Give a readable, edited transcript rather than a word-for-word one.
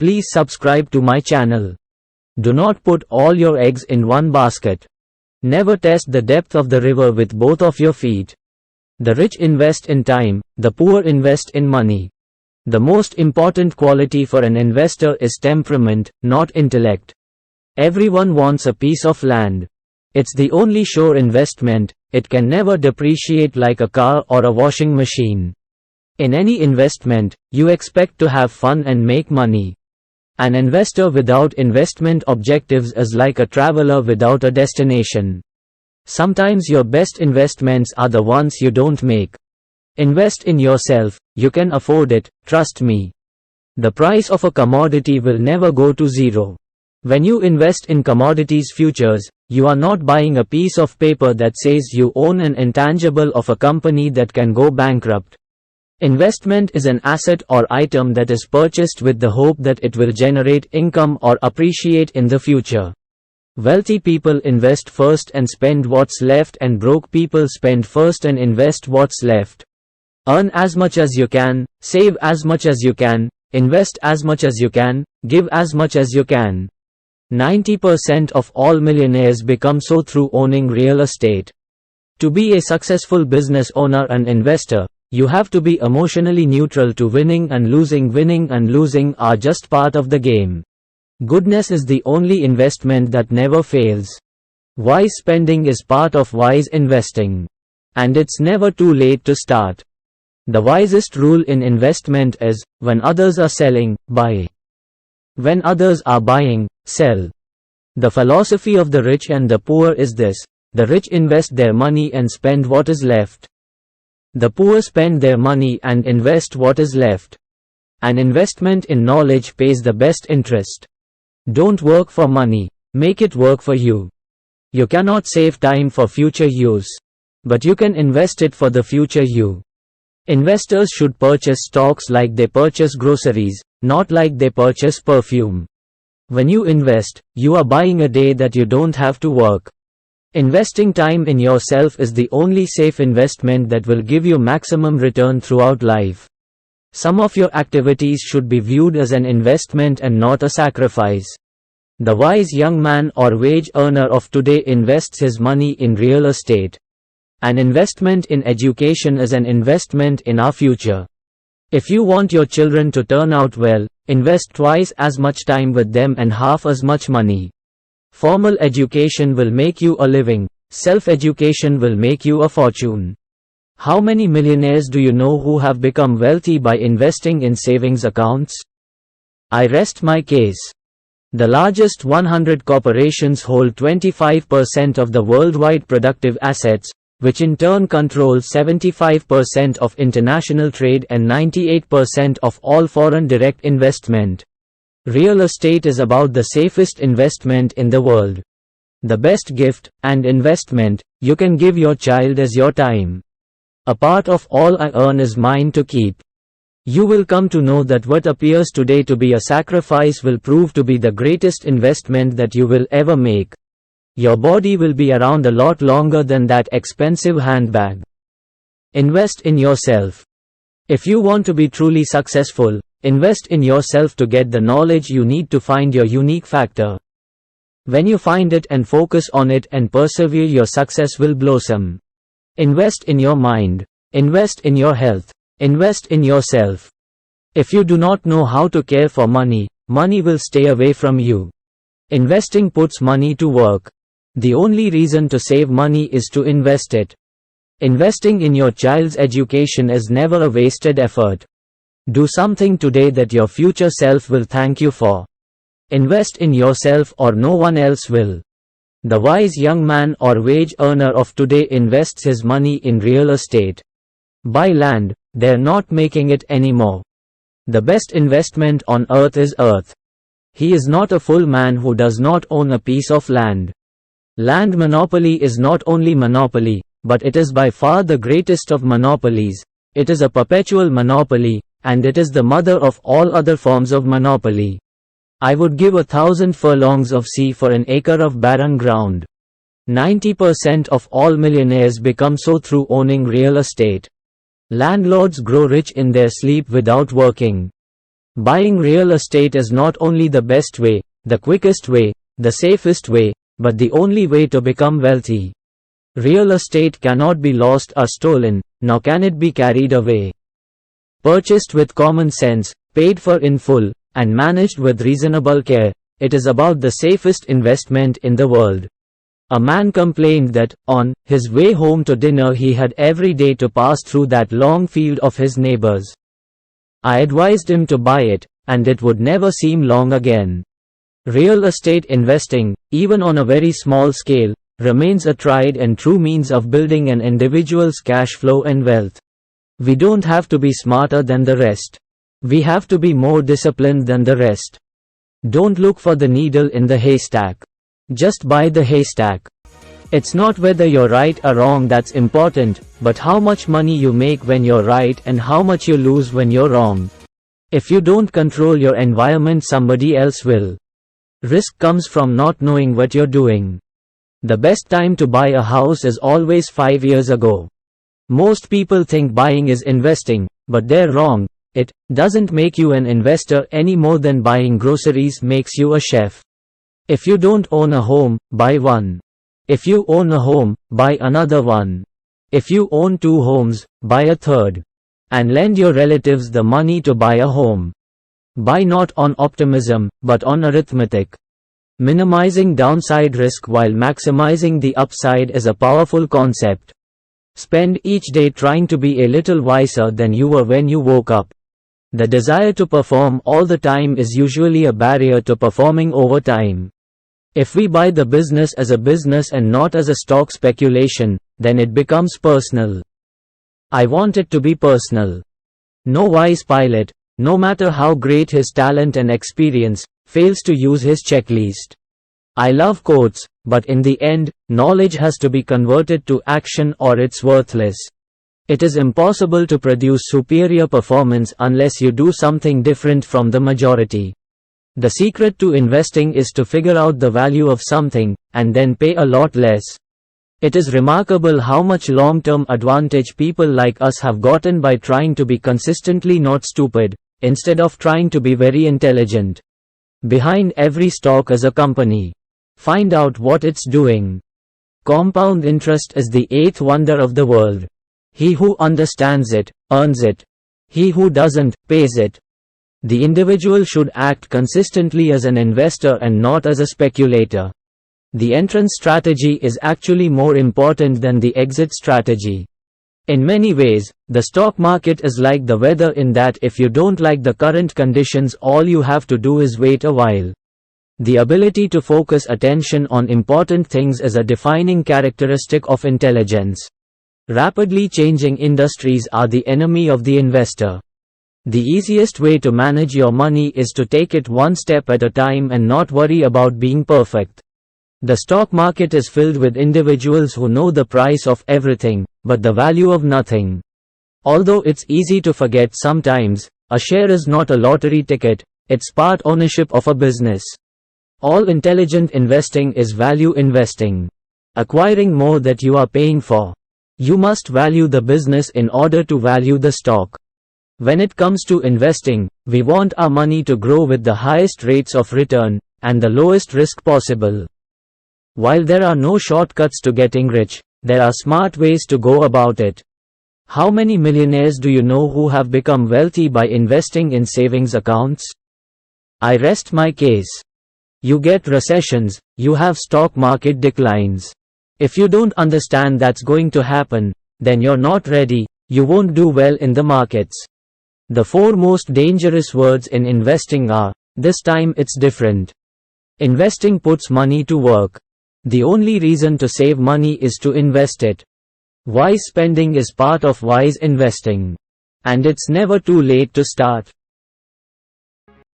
Please subscribe to my channel. Do not put all your eggs in one basket. Never test the depth of the river with both of your feet. The rich invest in time, the poor invest in money. The most important quality for an investor is temperament, not intellect. Everyone wants a piece of land. It's the only sure investment. It can never depreciate like a car or a washing machine. In any investment, you expect to have fun and make money. An investor without investment objectives is like a traveler without a destination. Sometimes your best investments are the ones you don't make. Invest in yourself, you can afford it, trust me. The price of a commodity will never go to zero. When you invest in commodities futures, you are not buying a piece of paper that says you own an intangible of a company that can go bankrupt. Investment is an asset or item that is purchased with the hope that it will generate income or appreciate in the future. Wealthy people invest first and spend what's left, and broke people spend first and invest what's left. Earn as much as you can, save as much as you can, invest as much as you can, give as much as you can. 90% of all millionaires become so through owning real estate. To be a successful business owner and investor, you have to be emotionally neutral to winning and losing. Winning and losing are just part of the game. Goodness is the only investment that never fails. Wise spending is part of wise investing. And it's never too late to start. The wisest rule in investment is, when others are selling, buy. When others are buying, sell. The philosophy of the rich and the poor is this: the rich invest their money and spend what is left. The poor spend their money and invest what is left. An investment in knowledge pays the best interest. Don't work for money, make it work for you. You cannot save time for future use, but you can invest it for the future you. Investors should purchase stocks like they purchase groceries, not like they purchase perfume. When you invest, you are buying a day that you don't have to work. Investing time in yourself is the only safe investment that will give you maximum return throughout life. Some of your activities should be viewed as an investment and not a sacrifice. The wise young man or wage earner of today invests his money in real estate. An investment in education is an investment in our future. If you want your children to turn out well, invest twice as much time with them and half as much money. Formal education will make you a living, self-education will make you a fortune. How many millionaires do you know who have become wealthy by investing in savings accounts? I rest my case. The largest 100 corporations hold 25% of the worldwide productive assets, which in turn control 75% of international trade and 98% of all foreign direct investment. Real estate is about the safest investment in the world. The best gift and investment you can give your child is your time. A part of all I earn is mine to keep. You will come to know that what appears today to be a sacrifice will prove to be the greatest investment that you will ever make. Your body will be around a lot longer than that expensive handbag. Invest in yourself. If you want to be truly successful, invest in yourself to get the knowledge you need to find your unique factor. When you find it and focus on it and persevere, your success will blossom. Invest in your mind. Invest in your health. Invest in yourself. If you do not know how to care for money, money will stay away from you. Investing puts money to work. The only reason to save money is to invest it. Investing in your child's education is never a wasted effort. Do something today that your future self will thank you for. Invest in yourself or no one else will. The wise young man or wage earner of today invests his money in real estate. Buy land, they're not making it anymore. The best investment on earth is earth. He is not a full man who does not own a piece of land. Land monopoly is not only monopoly, but it is by far the greatest of monopolies. It is a perpetual monopoly, and it is the mother of all other forms of monopoly. I would give 1,000 furlongs of sea for an acre of barren ground. 90% of all millionaires become so through owning real estate. Landlords grow rich in their sleep without working. Buying real estate is not only the best way, the quickest way, the safest way, but the only way to become wealthy. Real estate cannot be lost or stolen, nor can it be carried away. Purchased with common sense, paid for in full, and managed with reasonable care, it is about the safest investment in the world. A man complained that, on his way home to dinner, he had every day to pass through that long field of his neighbors. I advised him to buy it, and it would never seem long again. Real estate investing, even on a very small scale, remains a tried and true means of building an individual's cash flow and wealth. We don't have to be smarter than the rest. We have to be more disciplined than the rest. Don't look for the needle in the haystack. Just buy the haystack. It's not whether you're right or wrong that's important, but how much money you make when you're right and how much you lose when you're wrong. If you don't control your environment, somebody else will. Risk comes from not knowing what you're doing. The best time to buy a house is always 5 years ago. Most people think buying is investing, but they're wrong. It doesn't make you an investor any more than buying groceries makes you a chef. If you don't own a home, buy one. If you own a home, buy another one. If you own 2 homes, buy a third. And lend your relatives the money to buy a home. Buy not on optimism, but on arithmetic. Minimizing downside risk while maximizing the upside is a powerful concept. Spend each day trying to be a little wiser than you were when you woke up. The desire to perform all the time is usually a barrier to performing over time. If we buy the business as a business and not as a stock speculation, then it becomes personal. I want it to be personal. No wise pilot, no matter how great his talent and experience, fails to use his checklist. I love quotes, but in the end, knowledge has to be converted to action or it's worthless. It is impossible to produce superior performance unless you do something different from the majority. The secret to investing is to figure out the value of something, and then pay a lot less. It is remarkable how much long-term advantage people like us have gotten by trying to be consistently not stupid, instead of trying to be very intelligent. Behind every stock is a company. Find out what it's doing. Compound interest is the 8th wonder of the world. He who understands it, earns it. He who doesn't, pays it. The individual should act consistently as an investor and not as a speculator. The entrance strategy is actually more important than the exit strategy. In many ways, the stock market is like the weather in that if you don't like the current conditions, all you have to do is wait a while. The ability to focus attention on important things is a defining characteristic of intelligence. Rapidly changing industries are the enemy of the investor. The easiest way to manage your money is to take it one step at a time and not worry about being perfect. The stock market is filled with individuals who know the price of everything, but the value of nothing. Although it's easy to forget sometimes, a share is not a lottery ticket, it's part ownership of a business. All intelligent investing is value investing. Acquiring more that you are paying for. You must value the business in order to value the stock. When it comes to investing, we want our money to grow with the highest rates of return, and the lowest risk possible. While there are no shortcuts to getting rich, there are smart ways to go about it. How many millionaires do you know who have become wealthy by investing in savings accounts? I rest my case. You get recessions, you have stock market declines. If you don't understand that's going to happen, then you're not ready, you won't do well in the markets. The 4 most dangerous words in investing are, this time it's different. Investing puts money to work. The only reason to save money is to invest it. Wise spending is part of wise investing. And it's never too late to start.